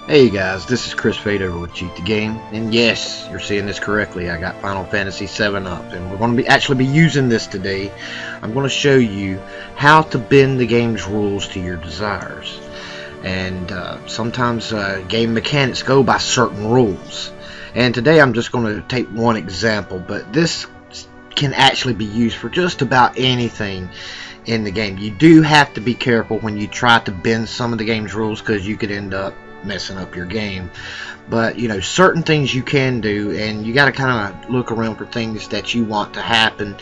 Hey guys, this is Chris Fade over with Cheat the Game, and yes, you're seeing this correctly. I got Final Fantasy VII up, and we're going to actually be using this today. I'm going to show you how to bend the game's rules to your desires, and sometimes game mechanics go by certain rules. And today I'm just going to take one example, but this can actually be used for just about anything in the game. You do have to be careful when you try to bend some of the game's rules, because you could end up messing up your game. But you know, certain things you can do, and you got to kind of look around for things that you want to happen,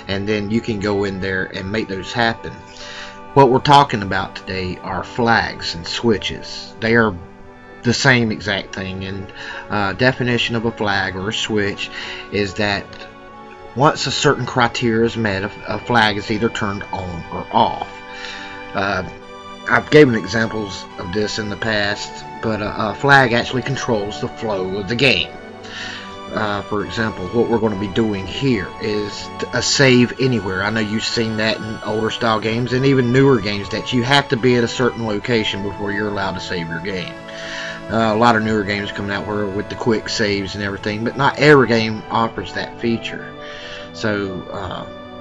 and then you can go in there and make those happen. What we're talking about today are flags and switches. They are the same exact thing, and definition of a flag or a switch is that once a certain criteria is met, a flag is either turned on or off. I've given examples of this in the past, but a flag actually controls the flow of the game. For example, what we're going to be doing here is a save anywhere. I know you've seen that in older style games and even newer games, that you have to be at a certain location before you're allowed to save your game. A lot of newer games coming out where with the quick saves and everything, but not every game offers that feature. So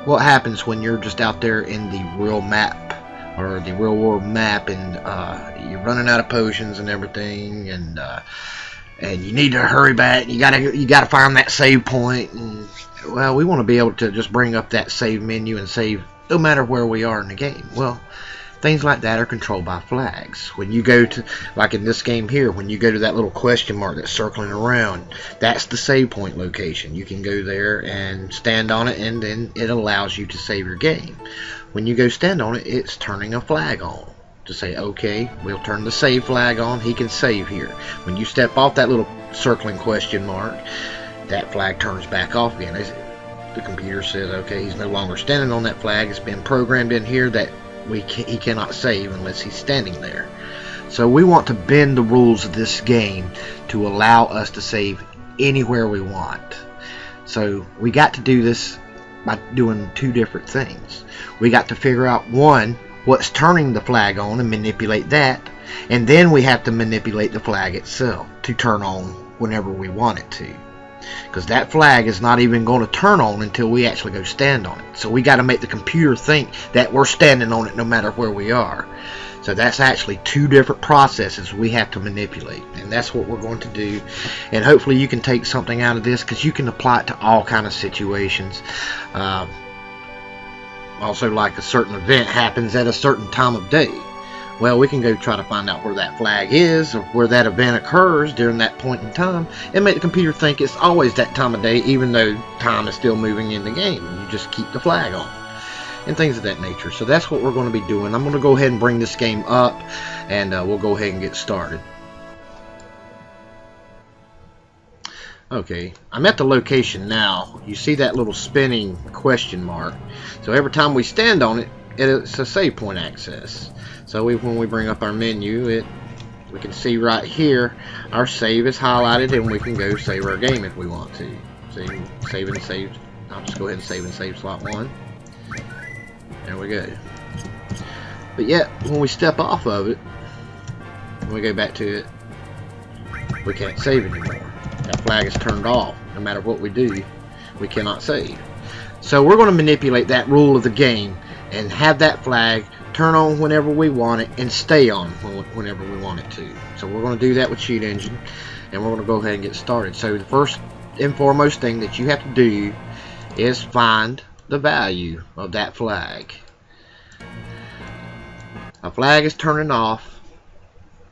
what happens when you're just out there in the real map, or the real world map, and you're running out of potions and everything, and you need to hurry back, you gotta find that save point, and well, we want to be able to just bring up that save menu and save no matter where we are in the game. Well, things like that are controlled by flags. When you go to, like in this game here, when you go to that little question mark that's circling around, that's the save point location. You can go there and stand on it, and then it allows you to save your game. When you go stand on it, it's turning a flag on to say, okay, we'll turn the save flag on, he can save here. When you step off that little circling question mark, that flag turns back off again. The computer says, okay, he's no longer standing on that flag. It's been programmed in here that he cannot save unless he's standing there. So we want to bend the rules of this game to allow us to save anywhere we want. So we got to do this by doing two different things. We got to figure out, one, what's turning the flag on and manipulate that, and then we have to manipulate the flag itself to turn on whenever we want it to, because that flag is not even going to turn on until we actually go stand on it. So we got to make the computer think that we're standing on it no matter where we are. So that's actually two different processes we have to manipulate, and that's what we're going to do. And hopefully you can take something out of this, because you can apply it to all kind of situations. Also, like a certain event happens at a certain time of day. Well, we can go try to find out where that flag is, or where that event occurs during that point in time, and make the computer think it's always that time of day, even though time is still moving in the game. You just keep the flag on, and things of that nature. So that's what we're going to be doing. I'm going to go ahead and bring this game up, and we'll go ahead and get started. Okay, I'm at the location now. You see that little spinning question mark. So every time we stand on it, it's a save point access. So when we bring up our menu, we can see right here our save is highlighted, and we can go save our game if we want to. Save and save. I'll just go ahead and save slot 1. There we go. But yet, when we step off of it, when we go back to it, we can't save anymore. That flag is turned off. No matter what we do, we cannot save. So we're going to manipulate that rule of the game and have that flag turn on whenever we want it and stay on whenever we want it to. So we're going to do that with Cheat Engine, and we're going to go ahead and get started. So the first and foremost thing that you have to do is find the value of that flag. A flag is turning off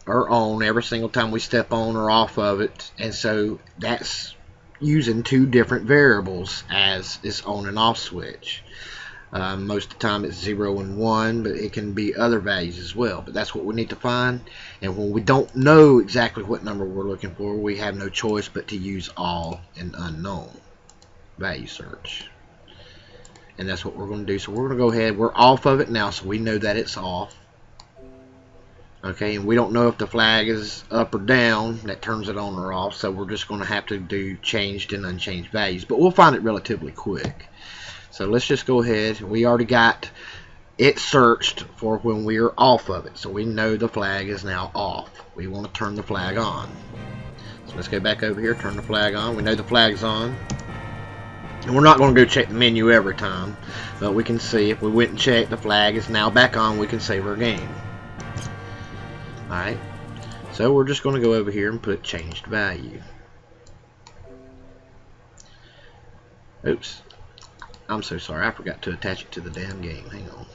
or on every single time we step on or off of it, and so that's using two different variables as its on and off switch. Most of the time it's 0 and 1, but it can be other values as well. But that's what we need to find, and when we don't know exactly what number we're looking for, we have no choice but to use all and unknown value search. And that's what we're going to do. So we're going to go ahead, we're off of it now, so we know that it's off. Okay, and we don't know if the flag is up or down that turns it on or off, so we're just going to have to do changed and unchanged values, but we'll find it relatively quick. So let's just go ahead. We already got it searched for when we are off of it. So we know the flag is now off. We want to turn the flag on. So let's go back over here, turn the flag on. We know the flag's on. And we're not going to go check the menu every time, but we can see if we went and checked, the flag is now back on, we can save our game. Alright, so we're just going to go over here and put changed value. Oops, I'm so sorry, I forgot to attach it to the damn game. Hang on.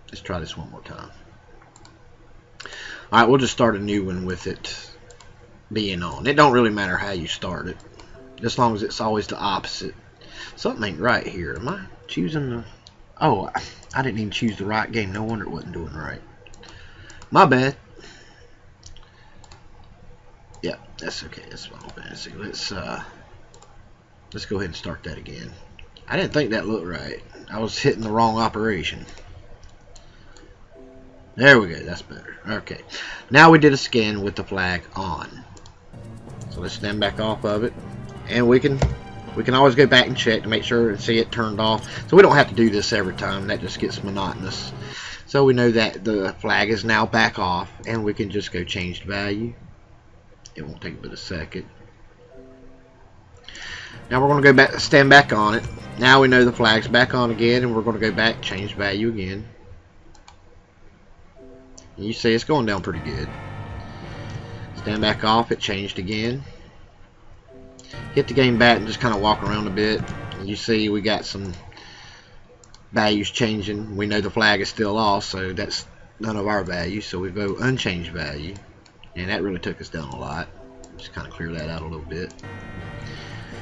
Let's try this one more time. Alright, we'll just start a new one with it being on. It don't really matter how you start it, as long as it's always the opposite. Something ain't right here. Am I choosing the... Oh, I didn't even choose the right game. No wonder it wasn't doing right. My bad. Yeah, that's okay. That's Final Fantasy. Let's go ahead and start that again. I didn't think that looked right. I was hitting the wrong operation. There we go. That's better. Okay. Now we did a scan with the flag on. So let's stand back off of it, and we can always go back and check to make sure and see it turned off. So we don't have to do this every time. That just gets monotonous. So we know that the flag is now back off, and we can just go change value. It won't take but a second. Now we're going to go back, stand back on it. Now we know the flag's back on again, and we're going to go back, change value again. And you see it's going down pretty good. Stand back off, it changed again. Hit the game back and just kind of walk around a bit. And you see we got some values changing. We know the flag is still off, so that's none of our values. So we go unchanged value, and that really took us down a lot. Just kind of clear that out a little bit.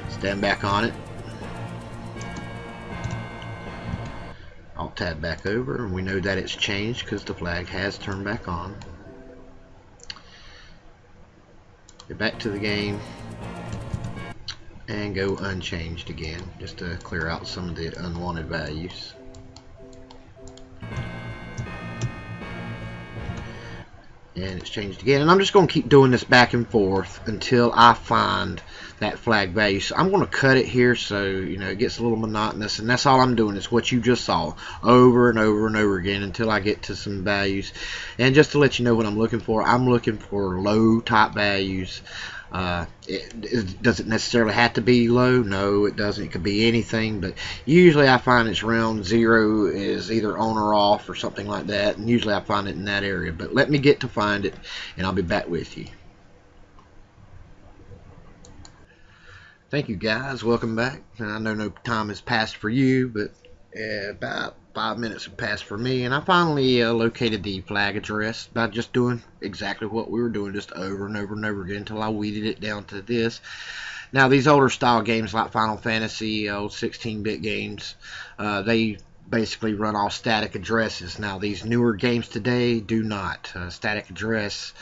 Stand back on it. Alt tab back over, and we know that it's changed because the flag has turned back on. Go back to the game and go unchanged again, just to clear out some of the unwanted values. And it's changed again, and I'm just going to keep doing this back and forth until I find that flag value. So I'm going to cut it here, so you know it gets a little monotonous, and that's all I'm doing is what you just saw over and over and over again until I get to some values. And just to let you know what I'm looking for low type values. It doesn't necessarily have to be low. No, it doesn't. It could be anything, but usually I find it's around 0 is either on or off or something like that, and usually I find it in that area. But let me get to find it, and I'll be back with you. Thank you guys, welcome back. And I know no time has passed for you, but about 5 minutes have passed for me, and I finally located the flag address by just doing exactly what we were doing, just over and over and over again until I weeded it down to this. Now these older style games like Final Fantasy, old 16-bit games, they basically run off static addresses. Now these newer games today do not. Static address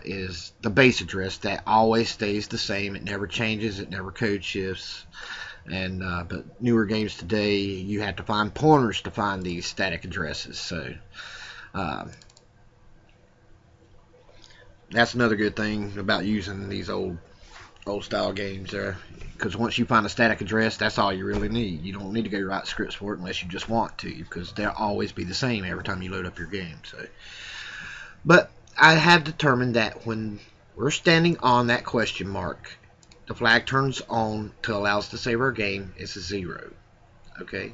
is the base address that always stays the same. It never changes, it never code shifts. And but newer games today, you have to find pointers to find these static addresses. So that's another good thing about using these old style games there, because once you find a static address, that's all you really need. You don't need to go write scripts for it unless you just want to, because they'll always be the same every time you load up your game. So, but I have determined that when we're standing on that question mark, the flag turns on to allow us to save our game. It's a 0. Okay.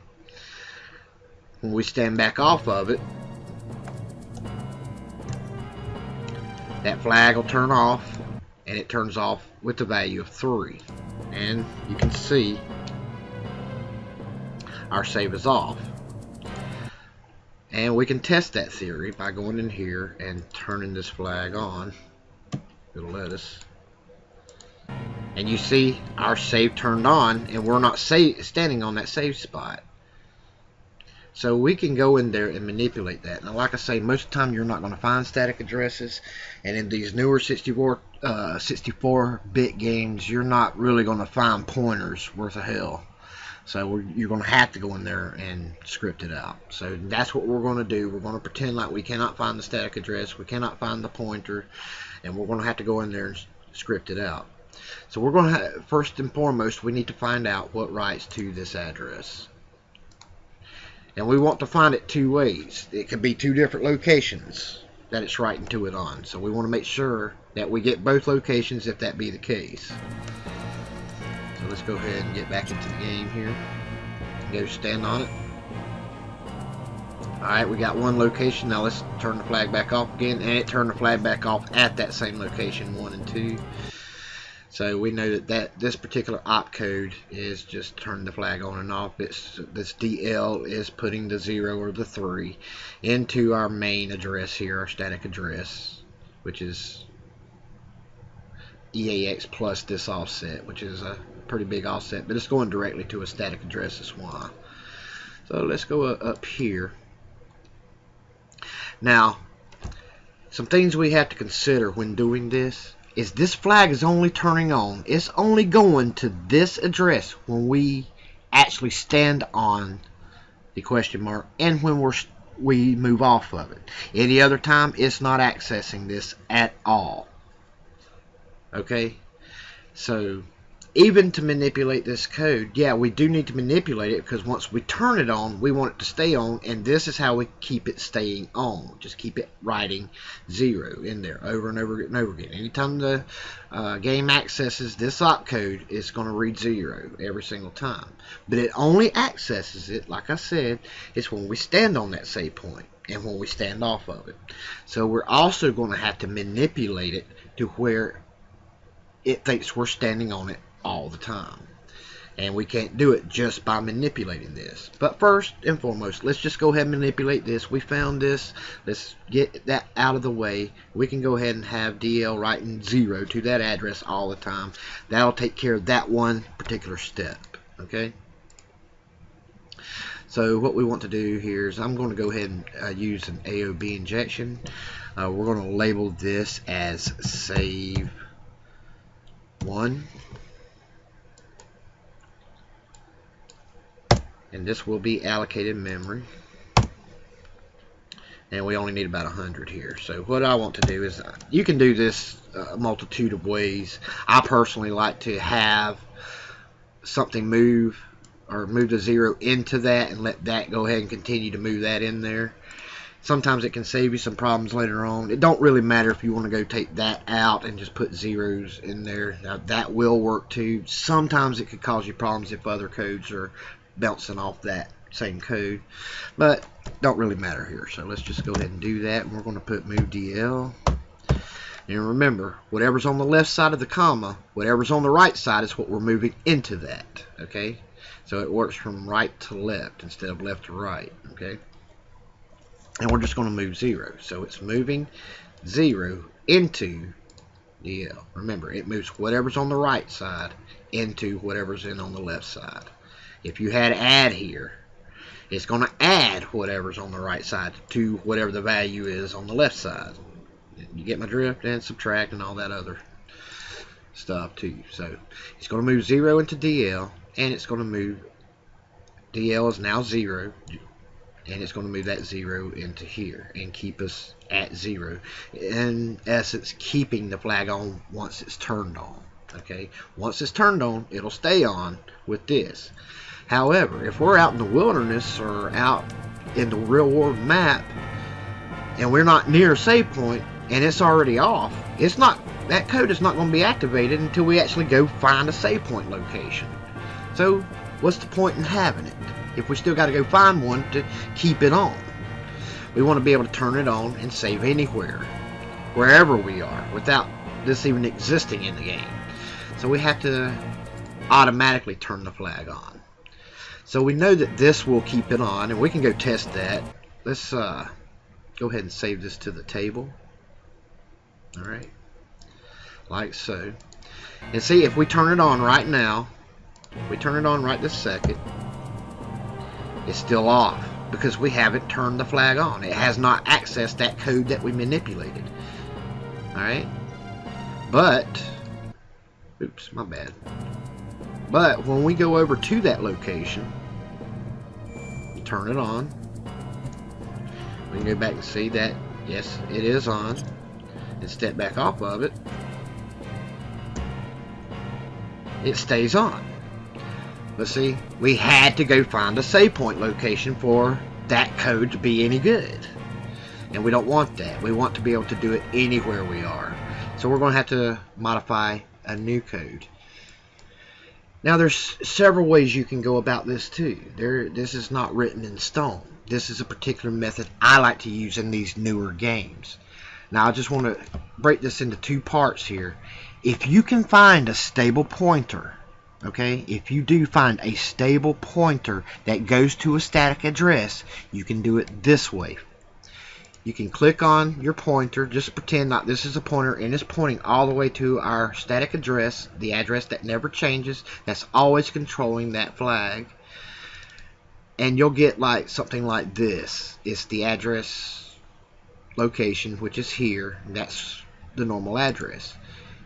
When we stand back off of it, that flag will turn off, and it turns off with the value of 3. And you can see our save is off. And we can test that theory by going in here and turning this flag on. It'll let us. And you see our save turned on, and we're not standing on that save spot. So we can go in there and manipulate that. Now, like I say, most of the time you're not going to find static addresses, and in these newer 64-bit games, you're not really going to find pointers worth of hell. So you're going to have to go in there and script it out. So that's what we're going to do. We're going to pretend like we cannot find the static address, we cannot find the pointer, and we're going to have to go in there and script it out. So we're going to first and foremost, we need to find out what writes to this address. And we want to find it two ways. It could be two different locations that it's writing to it on. So we want to make sure that we get both locations if that be the case. So let's go ahead and get back into the game here. Go stand on it. Alright, we got one location. Now let's turn the flag back off again. And it turned the flag back off at that same location, 1 and 2. So we know that this particular opcode is just turning the flag on and off. This DL is putting the 0 or the 3 into our main address here, our static address, which is EAX plus this offset, which is a pretty big offset, but it's going directly to a static address. That's why. So let's go up here. Now, some things we have to consider when doing this is this flag is only turning on. It's only going to this address when we actually stand on the question mark and when we move off of it. Any other time, it's not accessing this at all. Okay? So, even to manipulate this code, yeah, we do need to manipulate it, because once we turn it on, we want it to stay on, and this is how we keep it staying on. Just keep it writing 0 in there over and over and over again. Anytime the game accesses this opcode, it's going to read 0 every single time. But it only accesses it, like I said, it's when we stand on that save point and when we stand off of it. So we're also going to have to manipulate it to where it thinks we're standing on it all the time, and we can't do it just by manipulating this. But first and foremost, let's just go ahead and manipulate this. We found this. Let's get that out of the way. We can go ahead and have DL writing 0 to that address all the time. That'll take care of that one particular step. Okay, so what we want to do here is I'm going to go ahead and use an AOB injection. We're going to label this as save 1, and this will be allocated memory, and we only need about 100 here. So what I want to do is, you can do this a multitude of ways. I personally like to have something move, or move the 0 into that and let that go ahead and continue to move that in there. Sometimes it can save you some problems later on. It don't really matter if you want to go take that out and just put 0s in there. Now, that will work too. Sometimes it could cause you problems if other codes are bouncing off that same code, but don't really matter here. So let's just go ahead and do that. And we're going to put move DL. And remember, whatever's on the left side of the comma, whatever's on the right side is what we're moving into that. Okay, so it works from right to left instead of left to right. Okay, and we're just going to move 0. So it's moving 0 into DL. Remember, it moves whatever's on the right side into whatever's on the left side. If you had add here, it's going to add whatever's on the right side to whatever the value is on the left side. You get my drift? And subtract and all that other stuff too. So it's going to move 0 into DL, and it's going to move, DL is now 0, and it's going to move that 0 into here and keep us at 0. In essence, keeping the flag on once it's turned on. Okay, once it's turned on, it'll stay on with this. However, if we're out in the wilderness or out in the real world map and we're not near a save point and it's already off, it's not, that code is not going to be activated until we actually go find a save point location. So what's the point in having it if we still got to go find one to keep it on? We want to be able to turn it on and save anywhere, wherever we are, without this even existing in the game. So we have to automatically turn the flag on. So we know that this will keep it on, and we can go test that. Let's go ahead and save this to the table. Alright, like so. And see, if we turn it on right now, we turn it on right this second, it's still off because we haven't turned the flag on. It has not accessed that code that we manipulated. Alright, but oops, my bad. But when we go over to that location, we turn it on, we can go back and see that, yes, it is on, and step back off of it, it stays on. But see, we had to go find a save point location for that code to be any good. And we don't want that. We want to be able to do it anywhere we are. So we're going to have to modify a new code. Now there's several ways you can go about this too. This is not written in stone. This is a particular method I like to use in these newer games. Now I just want to break this into two parts here. If you can find a stable pointer, okay, if you do find a stable pointer that goes to a static address, you can do it this way. You can click on your pointer, just pretend like this is a pointer, and it's pointing all the way to our static address, the address that never changes, that's always controlling that flag. And you'll get like something like this. It's the address location, which is here. That's the normal address.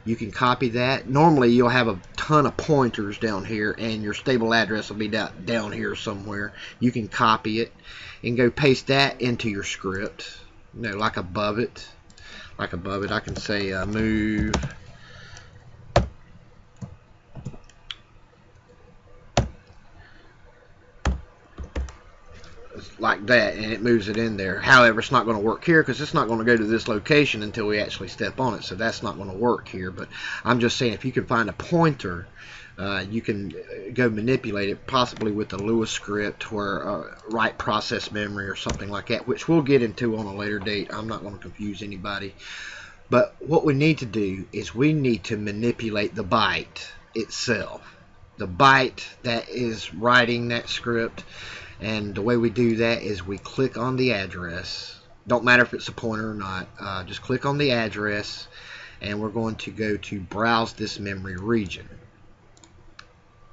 You can copy that. Normally you'll have a ton of pointers down here, and your stable address will be down here somewhere. You can copy it and go paste that into your script. You know, like above it. Like above it, I can say move like that, and it moves it in there. However, it's not going to work here because it's not going to go to this location until we actually step on it, so that's not going to work here. But I'm just saying, if you can find a pointer, you can go manipulate it, possibly with the Lewis script or write process memory or something like that, which we'll get into on a later date. I'm not going to confuse anybody. But what we need to do is we need to manipulate the byte itself. The byte that is writing that script. And the way we do that is we click on the address. Don't matter if it's a pointer or not. Just click on the address, and we're going to go to browse this memory region.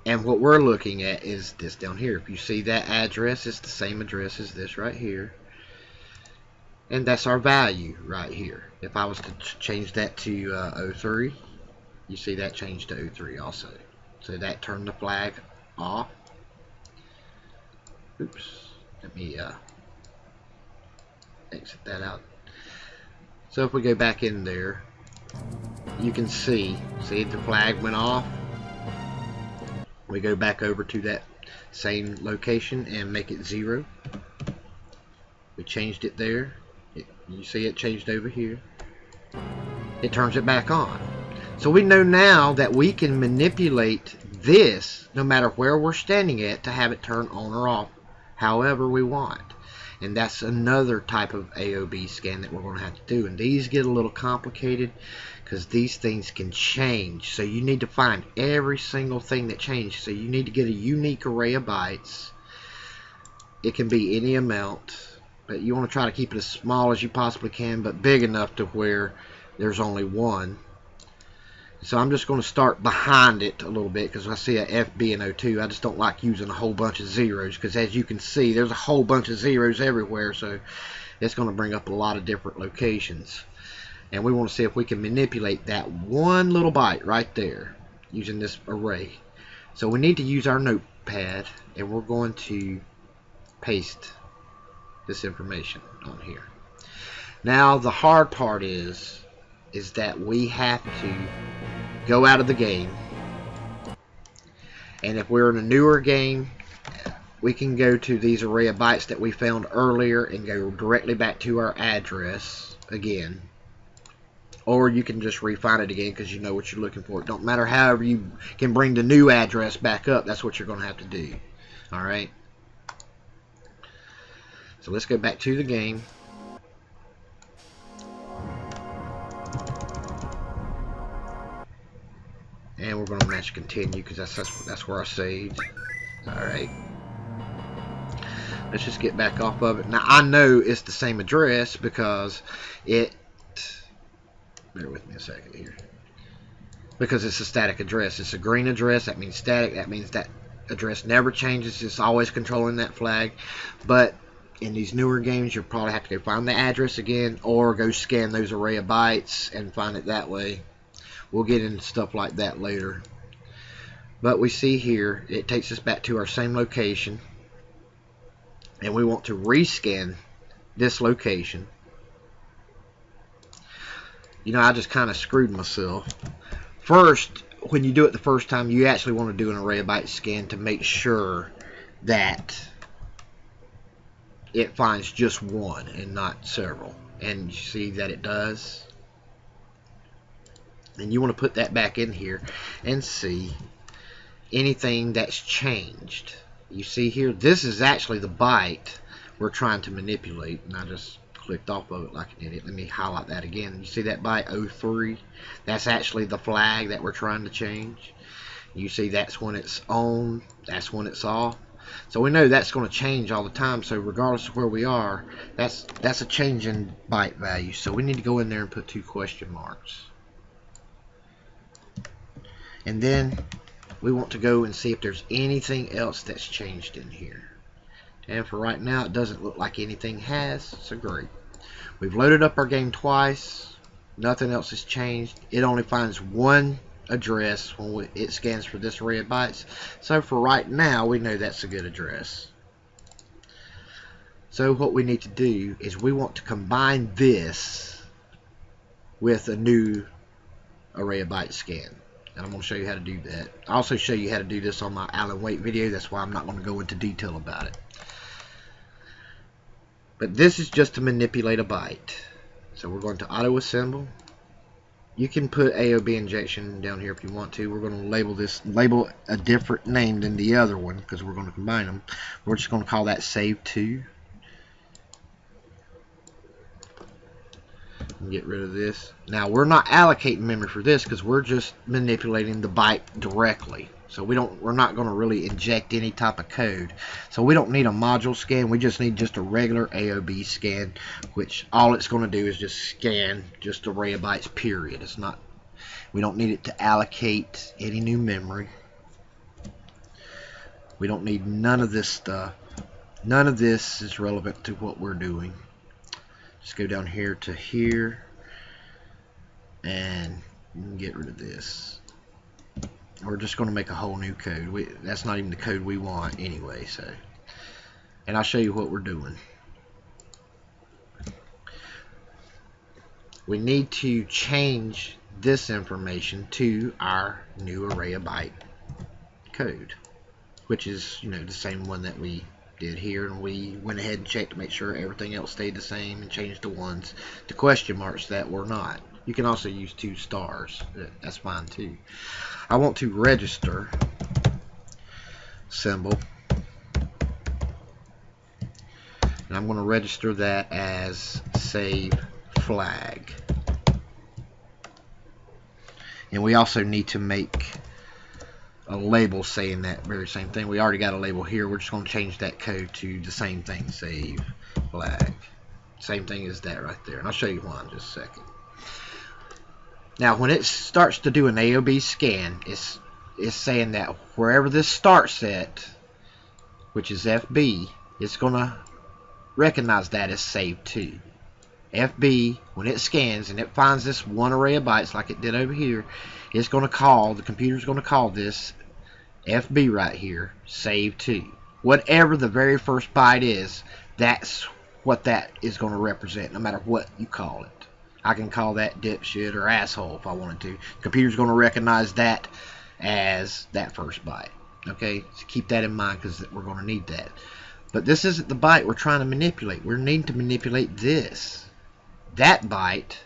And what we're looking at is this down here. If you see that address, it's the same address as this right here. And that's our value right here. If I was to change that to 03, you see that changed to 03 also. So that turned the flag off. Oops. Let me exit that out. So if we go back in there, you can see the flag went off. We go back over to that same location and make it 0. We changed it there. You see it changed over here. It turns it back on. So we know now that we can manipulate this no matter where we're standing at to have it turn on or off however we want. And that's another type of AOB scan that we're going to have to do. And these get a little complicated because these things can change. So you need to find every single thing that changed. So you need to get a unique array of bytes. It can be any amount, but you want to try to keep it as small as you possibly can, but big enough to where there's only one. So I'm just going to start behind it a little bit because I see a FB and O2. I just don't like using a whole bunch of zeros because, as you can see, there's a whole bunch of zeros everywhere. So it's going to bring up a lot of different locations. And we want to see if we can manipulate that one little byte right there using this array. So we need to use our notepad, and we're going to paste this information on here. Now the hard part is that we have to go out of the game, and if we're in a newer game, we can go to these array of bytes that we found earlier and go directly back to our address again, or you can just refine it again because you know what you're looking for. It don't matter. However you can bring the new address back up, that's what you're going to have to do. Alright, so let's go back to the game. And we're going to match continue because that's where I saved. Alright. Let's just get back off of it. Now I know it's the same address because it... Bear with me a second here. Because it's a static address. It's a green address. That means static. That means that address never changes. It's always controlling that flag. But in these newer games, you'll probably have to go find the address again or go scan those array of bytes and find it that way. We'll get into stuff like that later. But we see here, it takes us back to our same location. And we want to rescan this location. You know, I just kind of screwed myself. First, when you do it the first time, you actually want to do an array of bytes scan to make sure that it finds just one and not several. And you see that it does. And you want to put that back in here and see anything that's changed. You see here, this is actually the byte we're trying to manipulate, and I just clicked off of it like an idiot. Let me highlight that again. You see that byte 03? That's actually the flag that we're trying to change. You see that's when it's on, that's when it's off. So we know that's going to change all the time, so regardless of where we are, that's a change in byte value. So we need to go in there and put 2 question marks. And then we want to go and see if there's anything else that's changed in here. And for right now, it doesn't look like anything has, so great. We've loaded up our game twice. Nothing else has changed. It only finds one address when it scans for this array of bytes. So for right now, we know that's a good address. So what we need to do is we want to combine this with a new array of bytes scan. And I'm going to show you how to do that. I'll also show you how to do this on my Alan Wake video. That's why I'm not going to go into detail about it. But this is just to manipulate a byte. So we're going to auto assemble. You can put AOB injection down here if you want to. We're going to label a different name than the other one because we're going to combine them. We're just going to call that save 2. And get rid of this. Now we're not allocating memory for this because we're just manipulating the byte directly. So we're not going to really inject any type of code. So we don't need a module scan. We just need just a regular AOB scan, which all it's going to do is just scan just array of bytes, period. It's not, we don't need it to allocate any new memory. We don't need none of this stuff. None of this is relevant to what we're doing. Just go down here to here and get rid of this. We're just going to make a whole new code. That's not even the code we want anyway. So, and I'll show you what we're doing. We need to change this information to our new array of byte code, which is, you know, the same one that we did here, and we went ahead and checked to make sure everything else stayed the same and changed the ones to question marks that were not. You can also use 2 stars. That's fine too. I want to register symbol, and I'm going to register that as save flag. And we also need to make a label saying that very same thing. We already got a label here. We're just going to change that code to the same thing, save flag. Same thing as that right there. And I'll show you why in just a second. Now when it starts to do an AOB scan, it's saying that wherever this starts at, which is FB, it's going to recognize that as save 2. FB, when it scans and it finds this one array of bytes like it did over here, it's going to call, the computer's going to call this FB right here save 2. Whatever the very first byte is, that's what that is going to represent, no matter what you call it. I can call that dipshit or asshole if I wanted to. The computer's going to recognize that as that first byte. Okay, so keep that in mind because we're going to need that. But this isn't the byte we're trying to manipulate. We're needing to manipulate this. That byte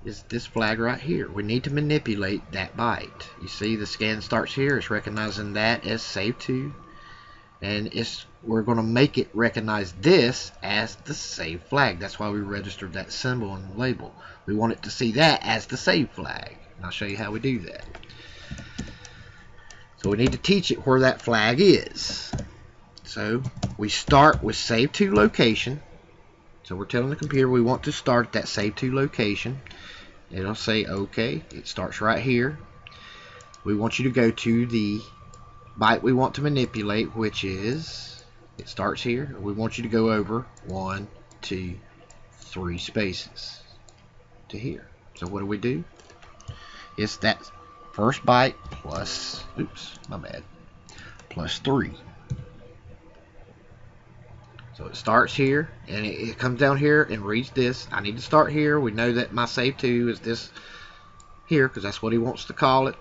is this flag right here. We need to manipulate that byte. You see the scan starts here. It's recognizing that as save 2. And we're going to make it recognize this as the save flag. That's why we registered that symbol and label. We want it to see that as the save flag. And I'll show you how we do that. So we need to teach it where that flag is. So we start with save 2 location. So we're telling the computer we want to start at that save 2 location. It'll say OK. It starts right here. We want you to go to the byte we want to manipulate, which is, it starts here. We want you to go over 1, 2, 3 spaces to here. So what do? It's that first byte plus, oops, my bad, plus 3. So it starts here and it comes down here and reads this. I need to start here. We know that my save 2 is this here because that's what he wants to call it.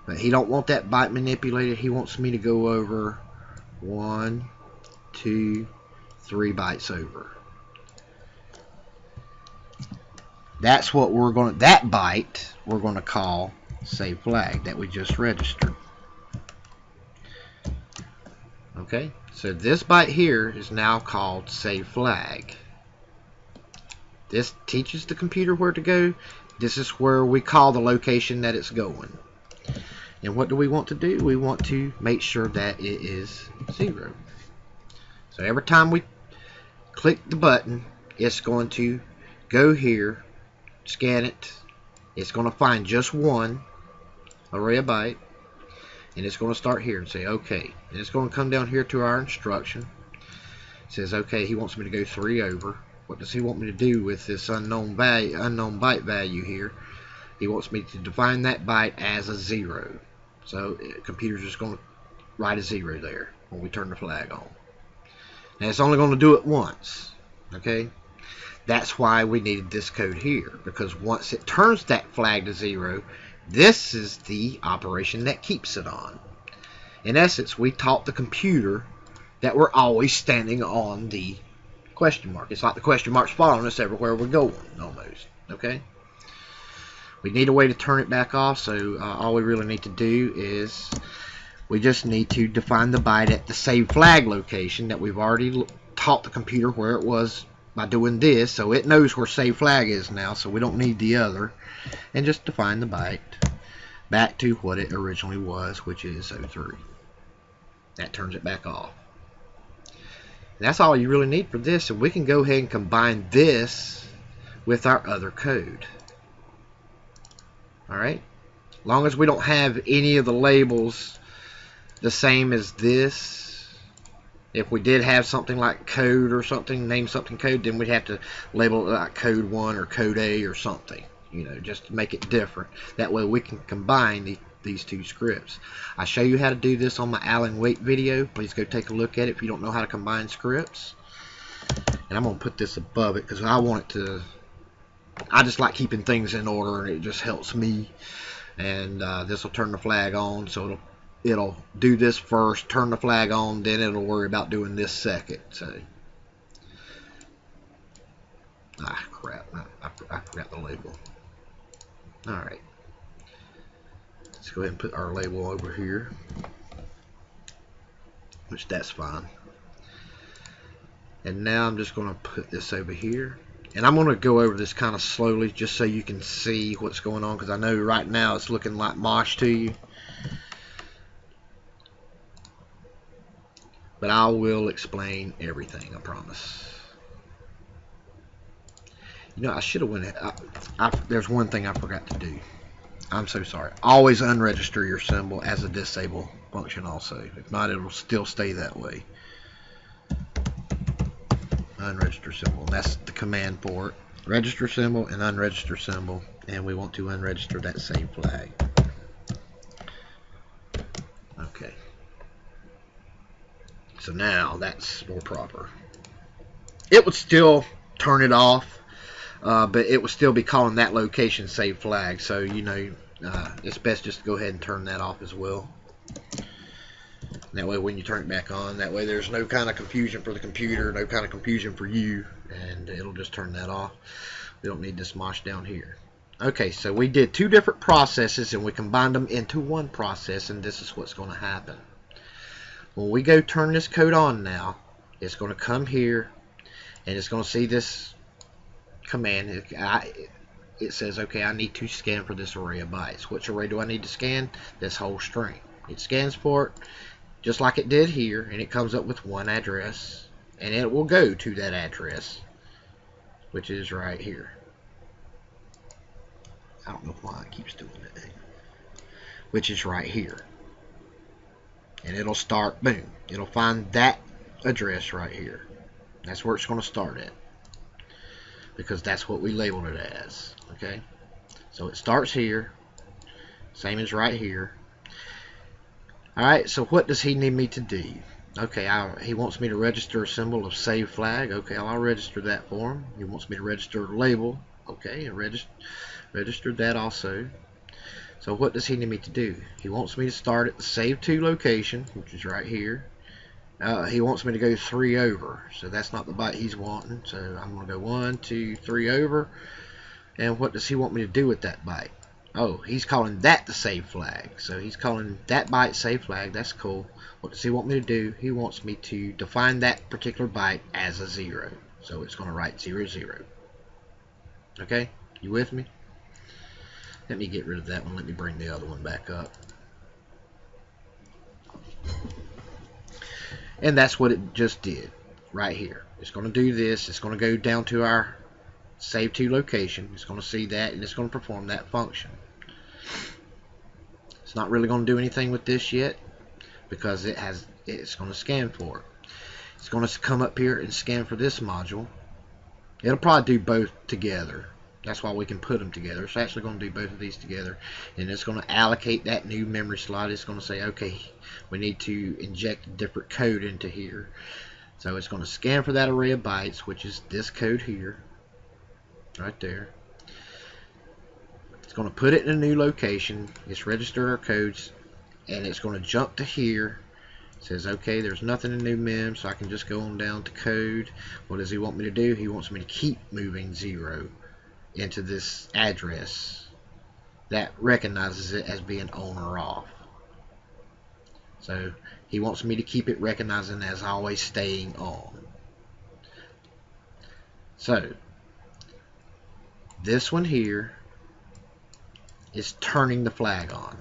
But he don't want that byte manipulated. He wants me to go over 1, 2, 3 bytes over. That's what we're going to, that byte we're going to call save flag that we just registered. Okay, so this byte here is now called save flag. This teaches the computer where to go. This is where we call the location that it's going. And what do we want to do? We want to make sure that it is 0. So every time we click the button, it's going to go here, scan it. It's going to find just one array of byte, and it's going to start here and say OK. And it's going to come down here to our instruction. It says OK, he wants me to go 3 over. What does he want me to do with this unknown byte value here? He wants me to define that byte as a 0. So the computer's just going to write a 0 there when we turn the flag on. Now it's only going to do it once. Okay? That's why we needed this code here, because once it turns that flag to 0, this is the operation that keeps it on. In essence, we taught the computer that we're always standing on the question mark. It's like the question mark's following us everywhere we're going, almost. Okay? We need a way to turn it back off, so all we really need to do is we just need to define the byte at the save flag location that we've already taught the computer where it was by doing this, so it knows where save flag is now, so we don't need the other, and just define the byte back to what it originally was, which is 03. That turns it back off. And that's all you really need for this, and we can go ahead and combine this with our other code. Alright? As long as we don't have any of the labels the same as this. If we did have something like code or something, name something code, then we'd have to label it like code 1 or code A or something. You know, just to make it different. That way we can combine these two scripts. I show you how to do this on my Alan Wake video. Please go take a look at it if you don't know how to combine scripts. And I'm going to put this above it because I want it to... I just like keeping things in order, and it just helps me. And this will turn the flag on, so it'll do this first, turn the flag on, then it'll worry about doing this second. So, crap! I forgot the label. All right, let's go ahead and put our label over here, which that's fine. And now I'm just going to put this over here. And I'm going to go over this kind of slowly just so you can see what's going on, because I know right now it's looking like mosh to you. But I will explain everything, I promise. You know, I should have went... there's one thing I forgot to do. I'm so sorry. Always unregister your symbol as a disable function also. If not, it'll still stay that way. Unregister symbol. That's the command for it. Register symbol and unregister symbol, and we want to unregister that save flag. Okay. So now that's more proper. It would still turn it off, but it would still be calling that location save flag. So you know, it's best just to go ahead and turn that off as well. That way when you turn it back on, that way there's no kind of confusion for the computer, no kind of confusion for you, and it'll just turn that off. We don't need this mosh down here. Okay, so we did two different processes and we combined them into one process, and this is what's going to happen. When we go turn this code on now, it's going to come here and it's going to see this command. It says, okay, I need to scan for this array of bytes. Which array do I need to scan? This whole string. It scans for it just like it did here, and it comes up with one address, and it will go to that address, which is right here. I don't know why it keeps doing that, which is right here. And it'll start, boom, it'll find that address right here. That's where it's going to start at, because that's what we labeled it as. Okay, so it starts here, same as right here. Alright, so what does he need me to do? Okay, he wants me to register a symbol of save flag. Okay, I'll register that for him. He wants me to register a label. Okay, and registered that also. So what does he need me to do? He wants me to start at the save to location, which is right here. He wants me to go 3 over, so that's not the byte he's wanting. So I'm going to go 1, 2, 3 over. And what does he want me to do with that byte? Oh, he's calling that the save flag. So he's calling that byte save flag. That's cool. What does he want me to do? He wants me to define that particular byte as a 0. So it's going to write 0, 0. Okay, you with me? Let me get rid of that one. Let me bring the other one back up. And that's what it just did right here. It's going to do this. It's going to go down to our save to location. It's going to see that, and it's going to perform that function. It's not really going to do anything with this yet because it's going to scan for it. It's going to come up here and scan for this module. It'll probably do both together. That's why we can put them together. It's actually going to do both of these together, and it's going to allocate that new memory slot. It's going to say, okay, we need to inject a different code into here. So it's going to scan for that array of bytes, which is this code here, right there. It's going to put it in a new location. It's registered our codes, and it's going to jump to here. It says, okay, there's nothing in new mem, so I can just go on down to code. What does he want me to do? He wants me to keep moving 0 into this address that recognizes it as being on or off. So he wants me to keep it recognizing as always staying on. So this one here is turning the flag on.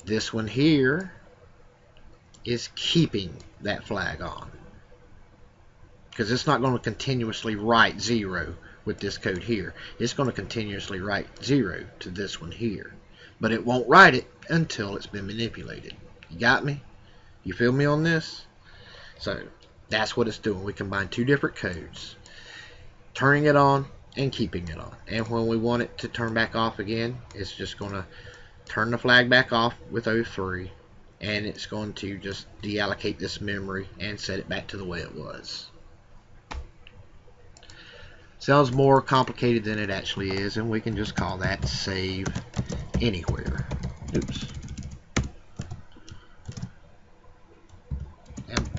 This one here is keeping that flag on, because it's not going to continuously write 0 with this code here. It's going to continuously write 0 to this one here, but it won't write it until it's been manipulated. You got me? You feel me on this? So that's what it's doing. We combine two different codes, turning it on and keeping it on. And when we want it to turn back off again, it's just going to turn the flag back off with 03, and it's going to just deallocate this memory and set it back to the way it was. Sounds more complicated than it actually is, and we can just call that save anywhere. Oops. And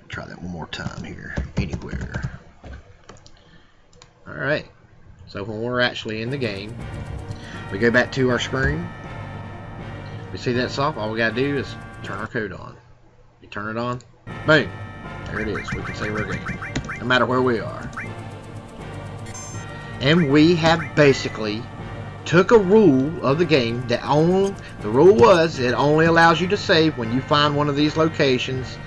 try that one more time here. Anywhere. Alright. So when we're actually in the game, we go back to our screen. We see that's off. All we gotta do is turn our code on. We turn it on. Boom. There it is. We can save our game, no matter where we are. And we have basically took a rule of the game that the rule was it only allows you to save when you find one of these locations,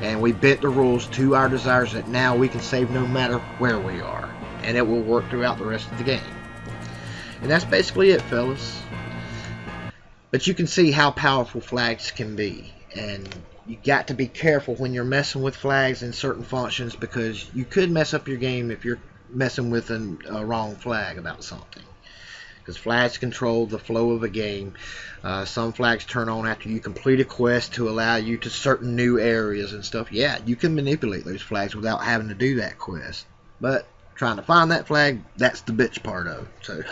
and we bent the rules to our desires that now we can save no matter where we are, and it will work throughout the rest of the game. And that's basically it, fellas. But you can see how powerful flags can be, and you got to be careful when you're messing with flags and certain functions, because you could mess up your game if you're messing with a wrong flag about something, because flags control the flow of a game. Some flags turn on after you complete a quest to allow you to certain new areas and stuff. Yeah, you can manipulate those flags without having to do that quest, but trying to find that flag, that's the bitch part of it. So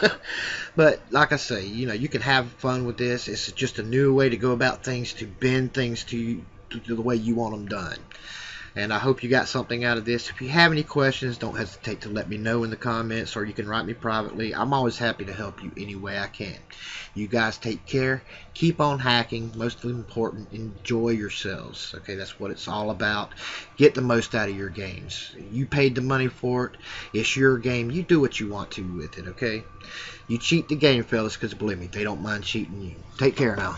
but like I say, you know, you can have fun with this. It's just a new way to go about things, to bend things to the way you want them done. And I hope you got something out of this. If you have any questions, don't hesitate to let me know in the comments, or you can write me privately. I'm always happy to help you any way I can. You guys take care. Keep on hacking. Most important, enjoy yourselves. Okay, that's what it's all about. Get the most out of your games. You paid the money for it. It's your game. You do what you want to with it, okay? You cheat the game, fellas, because believe me, they don't mind cheating you. Take care now.